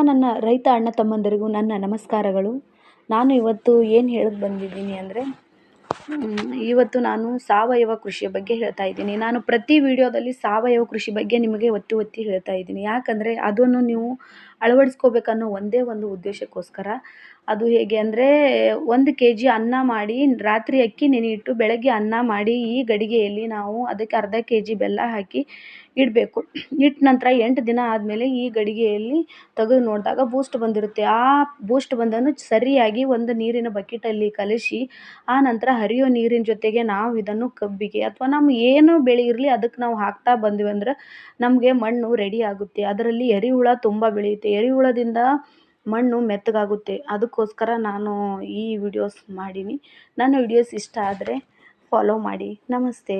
ನನ್ನ ರೈತ ಅಣ್ಣ ತಮ್ಮಂದಿರಿಗೂ ನನ್ನ ನಮಸ್ಕಾರಗಳು. ನಾನು ಇವತ್ತು ಏನು ಹೇಳಕ್ಕೆ ಬಂದಿದ್ದೀನಿ ಅಂದರೆ, ಇವತ್ತು ನಾನು ಸಾವಯವ ಕೃಷಿಯ ಬಗ್ಗೆ ಹೇಳ್ತಾ ಇದ್ದೀನಿ. ನಾನು ಪ್ರತಿ ವಿಡಿಯೋದಲ್ಲಿ ಸಾವಯವ ಕೃಷಿ ಬಗ್ಗೆ ನಿಮಗೆ ಒತ್ತಿ ಒತ್ತಿ ಹೇಳ್ತಾ ಇದ್ದೀನಿ. ಯಾಕಂದರೆ ಅದನ್ನು ನೀವು ಅಳವಡಿಸ್ಕೋಬೇಕನ್ನೋ ಒಂದೇ ಒಂದು ಉದ್ದೇಶಕ್ಕೋಸ್ಕರ. ಅದು ಹೇಗೆ ಅಂದರೆ, 1 kg ಅನ್ನ ಮಾಡಿ ರಾತ್ರಿ ಅಕ್ಕಿ ನೆನೆಯಿಟ್ಟು ಬೆಳಗ್ಗೆ ಅನ್ನ ಮಾಡಿ ಈ ಗಡಿಗೆಯಲ್ಲಿ ನಾವು ಅದಕ್ಕೆ ಅರ್ಧ kg ಬೆಲ್ಲ ಹಾಕಿ ಇಡಬೇಕು. ಇಟ್ಟ ನಂತರ 8 ದಿನ ಆದಮೇಲೆ ಈ ಗಡಿಗೆಯಲ್ಲಿ ತೆಗೆದು ನೋಡಿದಾಗ ಬೂಸ್ಟ್ ಬಂದಿರುತ್ತೆ. ಆ ಬೂಸ್ಟ್ ಬಂದನ್ನು ಸರಿಯಾಗಿ ಒಂದು ನೀರಿನ ಬಕೆಟಲ್ಲಿ ಕಲಸಿ, ಆ ನಂತರ ಹರಿಯೋ ನೀರಿನ ಜೊತೆಗೆ ನಾವು ಇದನ್ನು ಕಬ್ಬಿಗೆ ಅಥವಾ ನಮ್ಮ ಏನು ಬೆಳೆ ಇರಲಿ ಅದಕ್ಕೆ ನಾವು ಹಾಕ್ತಾ ಬಂದ್ವಿ ಅಂದ್ರೆ ನಮಗೆ ಮಣ್ಣು ರೆಡಿ ಆಗುತ್ತೆ. ಅದರಲ್ಲಿ ಎರೆಹುಳ ತುಂಬ ಬೆಳೆಯುತ್ತೆ. ಎರೆಹುಳದಿಂದ ಮಣ್ಣು ಮೆತ್ತಗಾಗುತ್ತೆ. ಅದಕ್ಕೋಸ್ಕರ ನಾನು ಈ ವಿಡಿಯೋಸ್ ಮಾಡೀನಿ. ನನ್ನ ವಿಡಿಯೋಸ್ ಇಷ್ಟ ಆದರೆ ಫಾಲೋ ಮಾಡಿ. ನಮಸ್ತೆ.